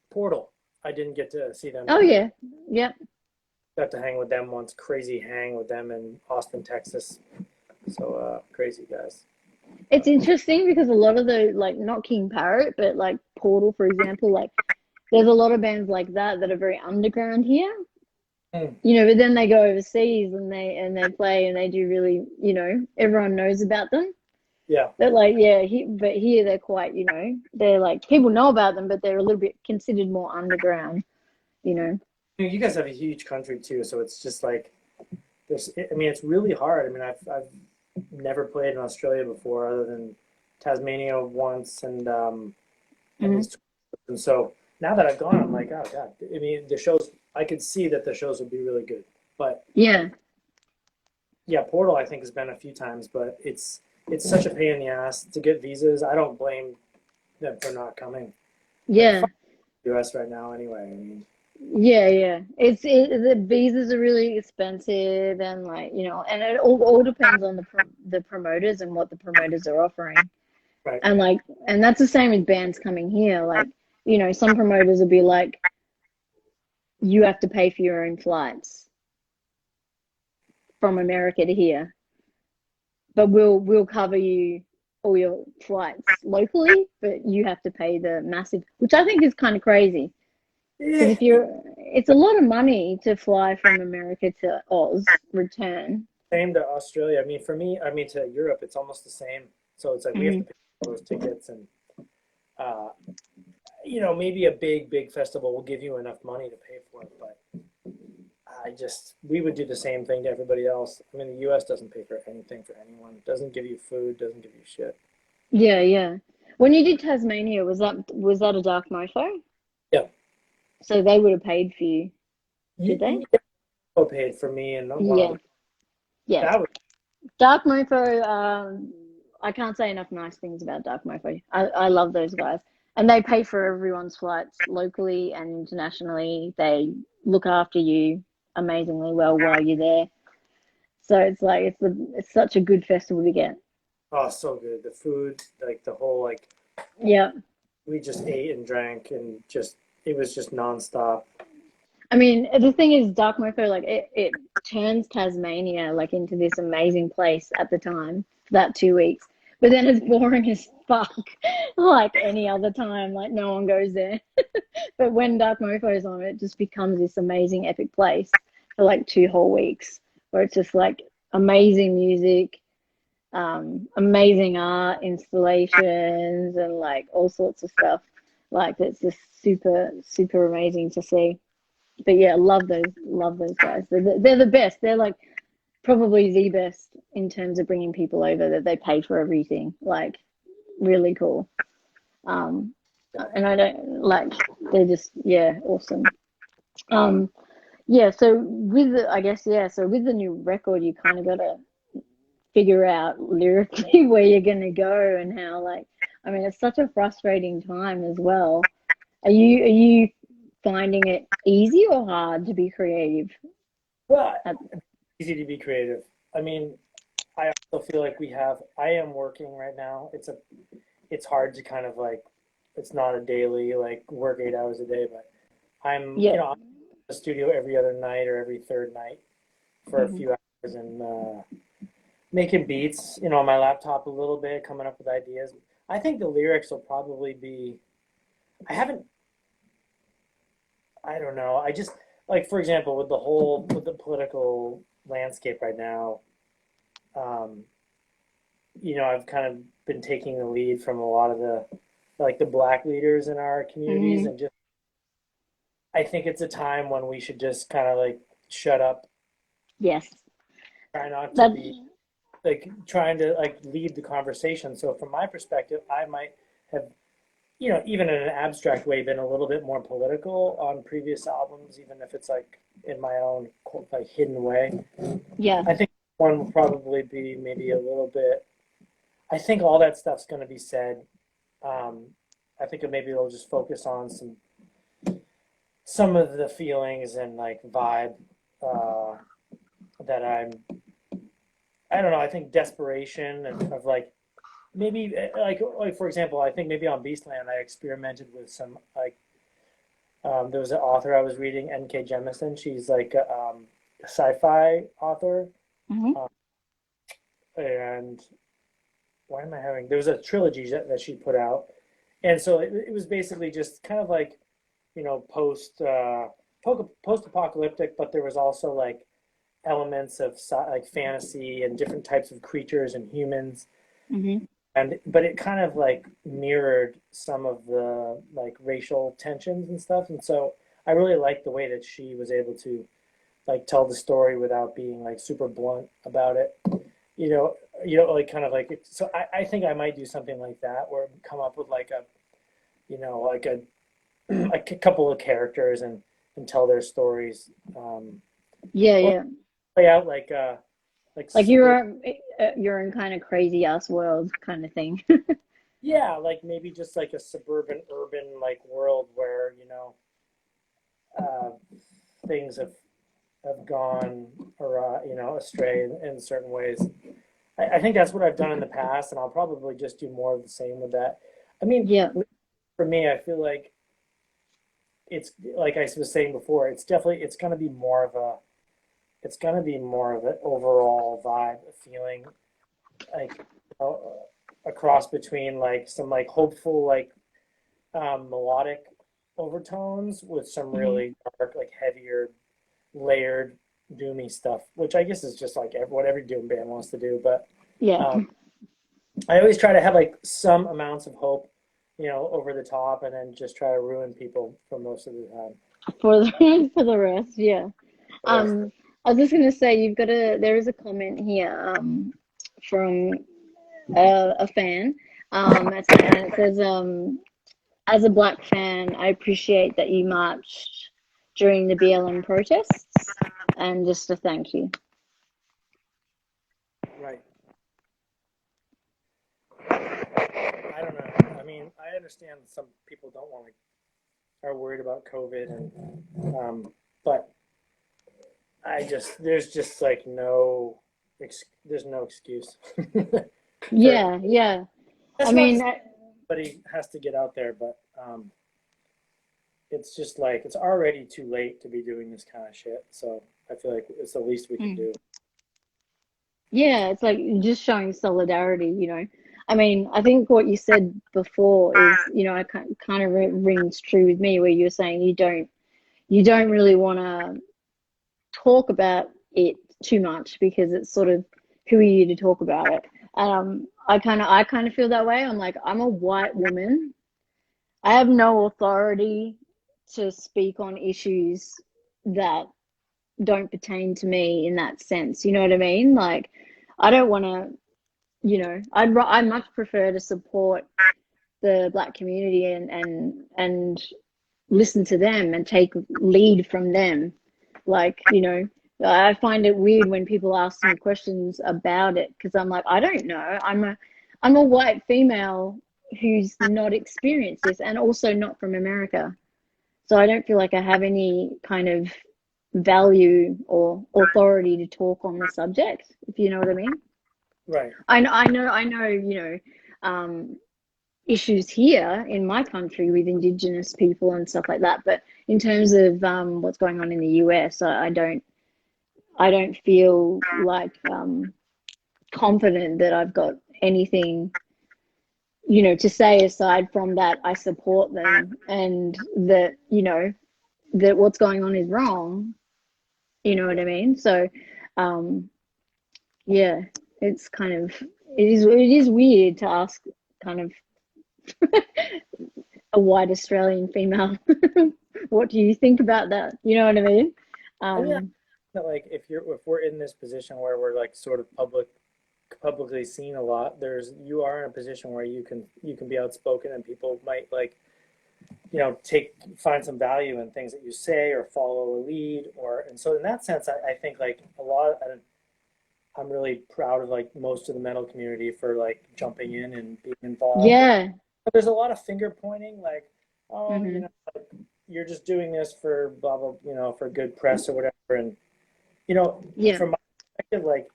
Portal. I didn't get to see them Oh too, but yeah. Yep. got to hang with them once. Crazy hang with them in Austin, Texas. So crazy guys. It's interesting because a lot of the like not King Parrot, but like Portal, for example, like there's a lot of bands like that that are very underground here, Mm, but then they go overseas and they play and they do really, everyone knows about them. yeah. But like yeah, but here they're quite, they're like people know about them, but they're a little bit considered more underground, you know. You guys have a huge country too, so it's just like there's. I mean, it's really hard. I mean, I've never played in Australia before, other than Tasmania once, and Hmm. these. And so now that I've gone, I'm like, oh god. I mean, the shows. I could see that the shows would be really good, but Yeah, yeah, Portal I think has been a few times, but it's such a pain in the ass to get visas. I don't blame them for not coming. Like yeah. fuck the U.S. right now, anyway. I mean, Yeah, yeah. The visas are really expensive, and like and it all depends on the promoters and what the promoters are offering, right? and like, and that's the same with bands coming here. Like, some promoters will be like, you have to pay for your own flights from America to here, but we'll cover you all your flights locally, but you have to pay the massive, which I think is kind of crazy. Because Yeah, it's a lot of money to fly from America to Oz, return. same to Australia. I mean, for me, I mean to Europe, it's almost the same. So it's like we have Hmm. to pay for those tickets, and uh, maybe a big festival will give you enough money to pay for it, but we would do the same thing to everybody else. I mean, the U.S. doesn't pay for anything for anyone. Doesn't give you food. Doesn't give you shit. Yeah, yeah. When you did Tasmania, was that a dark mofo? Yeah, So they would have paid for you, did they? you paid for me and one Yeah, other. yeah. That was Dark mofo. I can't say enough nice things about dark mofo. I love those guys, and they pay for everyone's flights locally and internationally. They look after you amazingly well while you're there. So it's like it's such a good festival to get. so good. The food, like the whole like Yeah. we just ate and drank and just it was just nonstop. I mean, the thing is, Dark Mofo, like it turns Tasmania like into this amazing place at the time for that 2 weeks. But then it's boring as fuck, like any other time. Like no one goes there. But when Dark Mofo's on, it just becomes this amazing epic place for like 2 whole weeks, where it's just like amazing music, amazing art installations, and like all sorts of stuff. Like it's just super, super amazing to see. But yeah, love those guys. They're the best. They're like probably the best in terms of bringing people over. That they pay for everything. Like really cool. Um, and I don't like they're just awesome. Um, yeah. So I guess yeah. So with the new record, you kind of got to figure out lyrically where you're gonna go and how like. I mean, it's such a frustrating time as well. Are you finding it easy or hard to be creative? Well, At, easy to be creative. I mean, I also feel like I am working right now. It's hard to kind of like, it's not a daily, like work 8 hours a day, but yeah. I'm in the studio every other night or every third night for a Hmm. few hours. And making beats, on my laptop a little bit, coming up with ideas. I think the lyrics will probably be. I haven't. I don't know. I just like, for example, with the political landscape right now. Um, I've kind of been taking the lead from a lot of the black leaders in our communities, Hmm. and just I think it's a time when we should just kind of like shut up, Yes. try not to That. be like trying to like lead the conversation. So from my perspective, I might have, even in an abstract way, been a little bit more political on previous albums, even if it's like in my own like hidden way. Yeah. I think one will probably be maybe a little bit. I think all that stuff's going to be said. Um, I think maybe they'll just focus on some of the feelings and like vibe uh, that I don't know. I think desperation and of like maybe like for example, I think maybe on Beastland I experimented with some like there was an author I was reading, N.K. Jemisin. She's like a sci-fi author, Hmm. um, and why am I having? There was a trilogy that she put out, and so it was basically just kind of like post apocalyptic, but there was also like elements of like fantasy and different types of creatures and humans, Hmm. and but it kind of like mirrored some of the like racial tensions and stuff, and so I really liked the way that she was able to like tell the story without being like super blunt about it. you know like kind of like so I think I might do something like that, where come up with like a like a like a couple of characters and tell their stories, Yeah, or yeah. play out like Like suburban. your own kind of crazy ass world kind of thing. Yeah, like maybe just like a suburban urban like world where uh, things have gone or astray in certain ways. I think that's what I've done in the past, and I'll probably just do more of the same with that. I mean, Yeah. for me, I feel like it's like I was saying before. It's gonna be more of an overall vibe, a feeling like a cross between like some like hopeful like melodic overtones with some Hmm. really dark like heavier layered doomy stuff, which I guess is just like what every doom band wants to do. But Yeah. um, I always try to have like some amounts of hope, over the top, and then just try to ruin people for most of the time. For the for the rest, yeah. The rest. I was just gonna say there is a comment here from a fan. And it says, as a black fan, I appreciate that you marched during the BLM protests, and just to thank you. Right. I don't know. I mean, I understand some people don't want to are worried about COVID, but there's just like there's no excuse for Yeah, yeah. I that's not to mean, say anybody has to get out there, but it's just like it's already too late to be doing this kind of shit. So I feel like it's the least we can mm, do. yeah, it's like just showing solidarity. I mean, I think what you said before is, I kind of rings true with me, where you're saying you don't really want to talk about it too much because it's sort of, who are you to talk about it? I kind of feel that way. I'm like, I'm a white woman. I have no authority to speak on issues that don't pertain to me in that sense. You know what I mean? Like, I don't want to, I much prefer to support the black community and listen to them and take lead from them. Like, I find it weird when people ask me questions about it, because I'm like, I don't know. I'm a white female who's not experienced this, and also not from America. So I don't feel like I have any kind of value or authority to talk on the subject, if you know what I mean. Right. I know, um, issues here in my country with Indigenous people and stuff like that, but in terms of what's going on in the US, I don't feel like confident that I've got anything, to say aside from that I support them, and that, that what's going on is wrong. You know what I mean? So, um, yeah, it's kind of, it is weird to ask kind of a white Australian female, what do you think about that? You know what I mean? I mean, I Um, feel like if we're in this position where we're like sort of publicly seen a lot, you are in a position where you can be outspoken and people might like, find some value in things that you say or follow a lead, and so in that sense, I think like a lot. I'm really proud of like most of the metal community for like jumping in and being involved. yeah. But there's a lot of finger pointing, like, oh, Hmm. like, you're just doing this for blah blah, for good press or whatever. And Yeah. from my perspective, like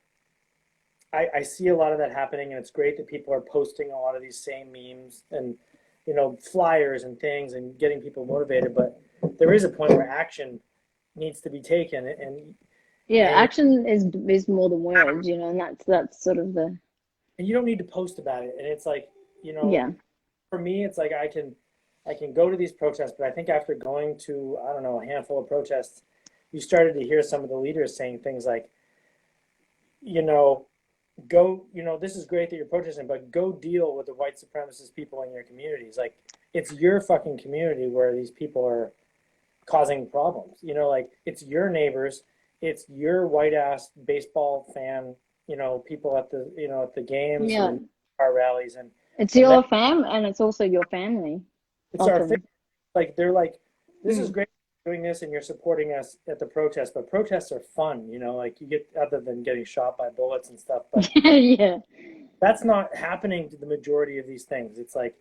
I see a lot of that happening, and it's great that people are posting a lot of these same memes and flyers and things and getting people motivated. But there is a point where action needs to be taken, Yeah, and action is more than words, and that's sort of the, you don't need to post about it. And it's like, yeah. for me, it's like I can go to these protests, but I think after going to, I don't know, a handful of protests, you started to hear some of the leaders saying things like, you know, this is great that you're protesting, but go deal with the white supremacist people in your communities. Like, it's your fucking community where these people are causing problems. Like, it's your neighbors, it's your white ass baseball fan, people at the games and Yeah. the car rallies, It's and that your and it's also your family it's our often. like they're like, this is Mm. great doing this and you're supporting us at the protest, but protests are fun, like you get, other than getting shot by bullets and stuff, but Yeah. that's not happening to the majority of these things. It's like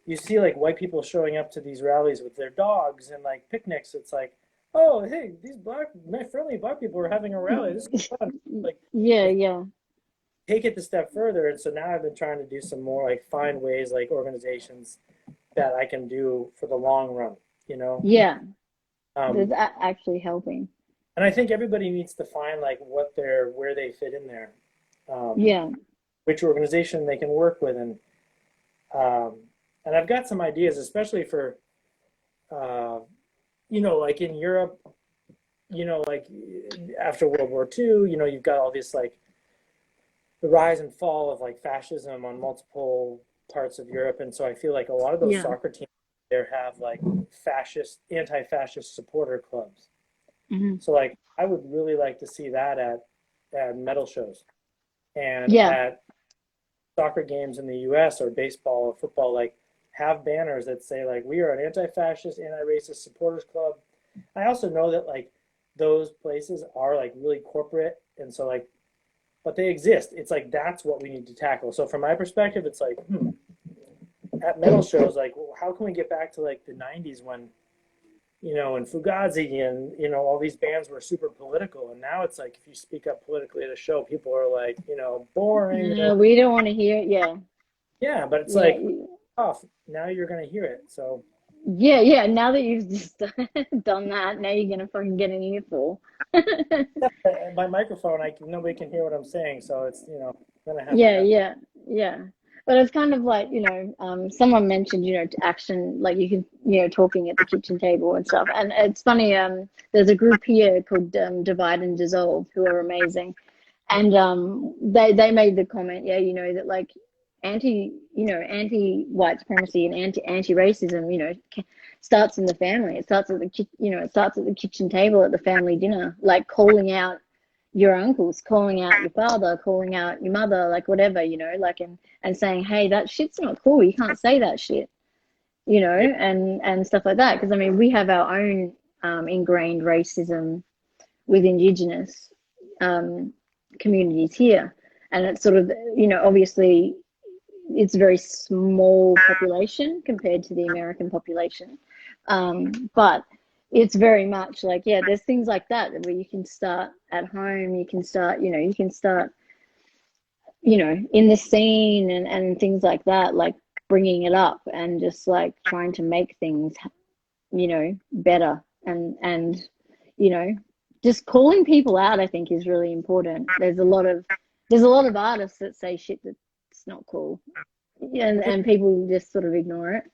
you see like white people showing up to these rallies with their dogs and like picnics. It's like, oh hey, these friendly black people are having a rally. This is fun. Like, Yeah, if yeah. take it the step further, and so now I've been trying to do some more, like find ways, like organizations that I can do for the long run, you know. Yeah. There's Um, actually helping. and I think everybody needs to find like where they fit in there, um, Yeah. which organization they can work with, um, and I've got some ideas, especially for uh, like in Europe, like after World War II, you've got all this like the rise and fall of like fascism on multiple parts of Europe, and so I feel like a lot of those Yeah. soccer teams there have like anti-fascist supporter clubs. Hmm. So like I would really like to see that at metal shows and Yeah. at soccer games in the US or baseball or football, like have banners that say like we are an anti-fascist, anti-racist supporters club. I also know that like those places are like really corporate, and so like, but they exist. It's like that's what we need to tackle. So from my perspective, it's like at metal shows, like how can we get back to like the 90s when and Fugazi and all these bands were super political, and now it's like if you speak up politically at a show, people are like boring. We don't want to hear it. Yeah. Yeah, but it's Yeah. like off now you're gonna hear it. So Yeah, yeah. Now that you've just done that, now you're gonna fucking get an earful. my microphone, nobody can hear what I'm saying, so it's gonna have to Yeah, happen. yeah, yeah. But it's kind of like, someone mentioned, to action, like you can, talking at the kitchen table and stuff. And it's funny, there's a group here called Divide and Dissolve who are amazing. And they made the comment, yeah, that like anti-white supremacy and anti-racism, starts in the family. It starts at it starts at the kitchen table at the family dinner, like calling out your uncles, calling out your father, calling out your mother, like whatever, like and saying, hey, that shit's not cool. You can't say that shit, Yeah, and stuff like that. Because I mean, we have our own ingrained racism with Indigenous um, communities here, and it's sort of obviously it's a very small population compared to the American population, but it's very much like, yeah, there's things like that where you can start at home, you can start, you can start, in the scene and things like that, like bringing it up and just like trying to make things, better and, just calling people out, I think is really important. There's a lot of There's a lot of artists that say shit that's not cool, and people just sort of ignore it.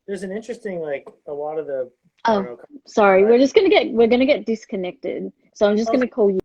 There's an interesting, like, a lot of the Oh, porno. sorry, we're gonna get disconnected, so I'm just Okay. gonna call you.